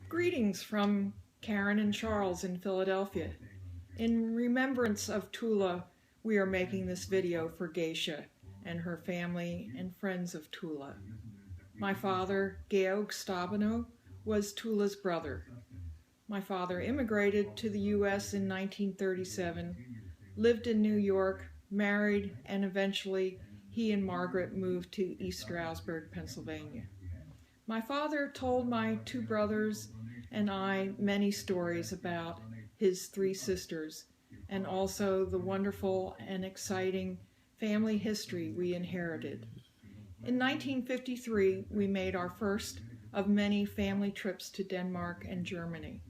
Greetings from Karen and Charles in Philadelphia. In remembrance of Tulle, we are making this video for Geisha and her family and friends of Tulle. My father, Georg Stabenow, was Tulle's brother. My father immigrated to the U.S. in 1937, lived in New York, married, and eventually he and Margaret moved to East Stroudsburg, Pennsylvania. My father told my two brothers and I many stories about his three sisters and also the wonderful and exciting family history we inherited. In 1953, we made our first of many family trips to Denmark and Germany.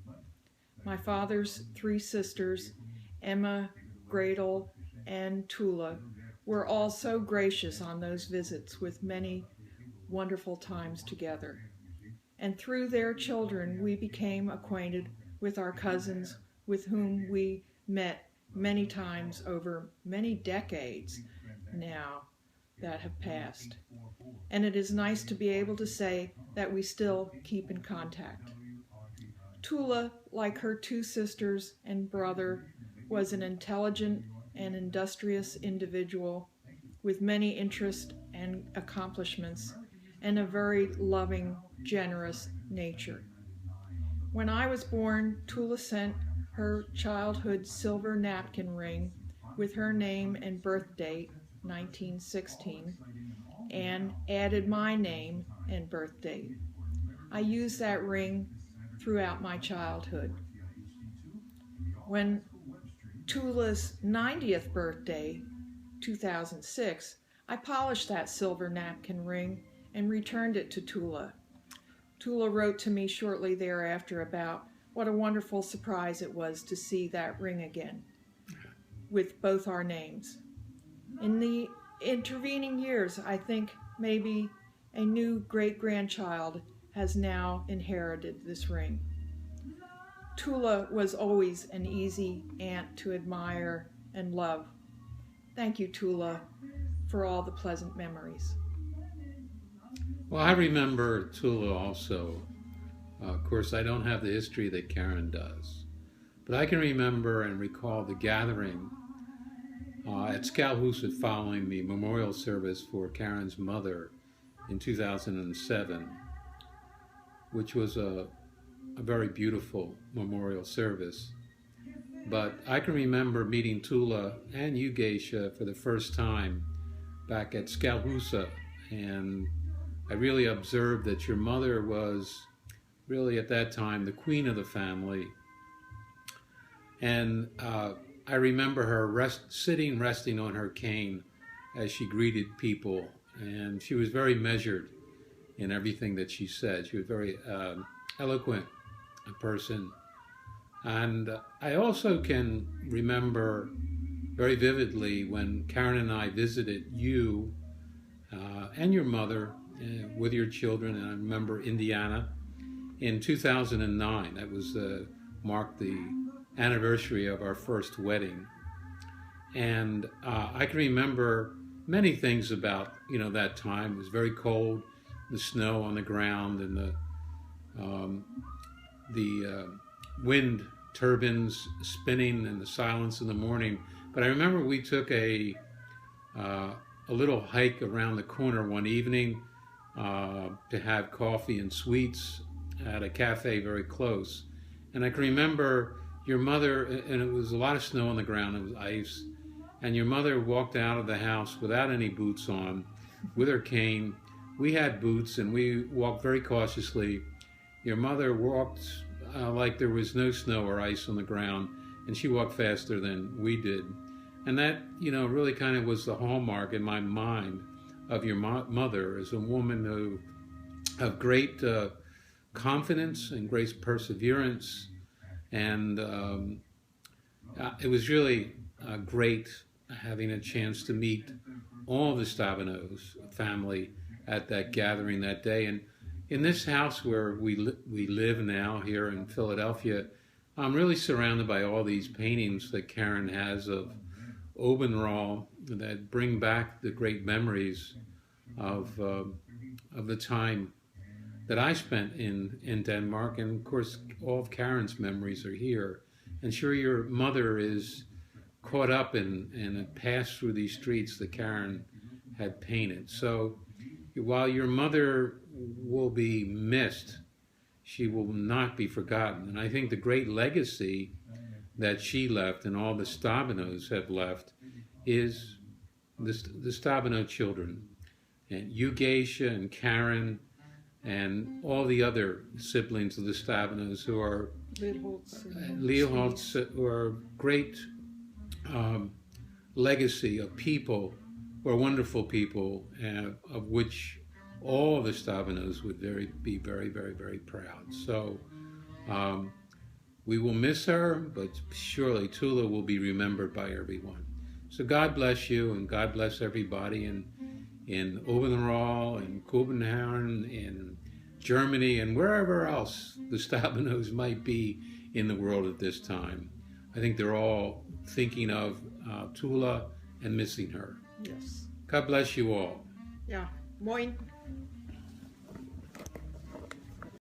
My father's three sisters, Emma, Gretel, and Tulle, were all so gracious on those visits with many wonderful times together. And through their children, we became acquainted with our cousins with whom we met many times over many decades now that have passed. And it is nice to be able to say that we still keep in contact. Tulle, like her two sisters and brother, was an intelligent and industrious individual with many interests and accomplishments and a very loving, generous nature. When I was born, Tulle sent her childhood silver napkin ring with her name and birth date, 1916, and added my name and birth date. I used that ring throughout my childhood. When Tulle's 90th birthday, 2006, I polished that silver napkin ring and returned it to Tulle. Tulle wrote to me shortly thereafter about what a wonderful surprise it was to see that ring again with both our names. In the intervening years, I think maybe a new great-grandchild has now inherited this ring. Tulle was always an easy aunt to admire and love. Thank you, Tulle, for all the pleasant memories. Well, I remember Tulle also. Of course, I don't have the history that Karen does, but I can remember and recall the gathering at Skalhuset following the memorial service for Karen's mother in 2007, which was a very beautiful memorial service. But I can remember meeting Tulle and you, Geisha, for the first time back at Skalhuset, and I really observed that your mother was really at that time the queen of the family. And I remember her resting on her cane as she greeted people. And she was very measured in everything that she said. She was very eloquent person. And I also can remember very vividly when Karen and I visited you and your mother with your children, and I remember Indiana in 2009. That was marked the anniversary of our first wedding, and I can remember many things about that time. It was very cold, the snow on the ground, and the wind turbines spinning, and the silence in the morning. But I remember we took a little hike around the corner one evening to have coffee and sweets at a cafe very close. And I can remember your mother, and it was a lot of snow on the ground, it was ice, and your mother walked out of the house without any boots on, with her cane. We had boots, and we walked very cautiously. Your mother walked like there was no snow or ice on the ground, and she walked faster than we did. And that, really kind of was the hallmark in my mind of your mother as a woman who of great confidence and great perseverance. And it was really great having a chance to meet all the Stabenows family at that gathering that day. And in this house where we live now here in Philadelphia, I'm really surrounded by all these paintings that Karen has of Obenrau that bring back the great memories of the time that I spent in Denmark. And of course, all of Karen's memories are here. And sure, your mother is caught up in passed through these streets that Karen had painted. So while your mother will be missed, she will not be forgotten. And I think the great legacy that she left and all the Stabinos have left is the Stabino children. And you, Geisha, and Karen, and all the other siblings of the Stabinos who are Leoholtz, who are great legacy of people who are wonderful people, of which all the Stabinos would be very, very, very proud. So we will miss her, but surely Tulle will be remembered by everyone. So God bless you, and God bless everybody in Oberdenral and Copenhagen, in Germany, and wherever else the Stabinos might be in the world at this time. I think they're all thinking of Tulle and missing her. Yes. God bless you all. Yeah. Moin.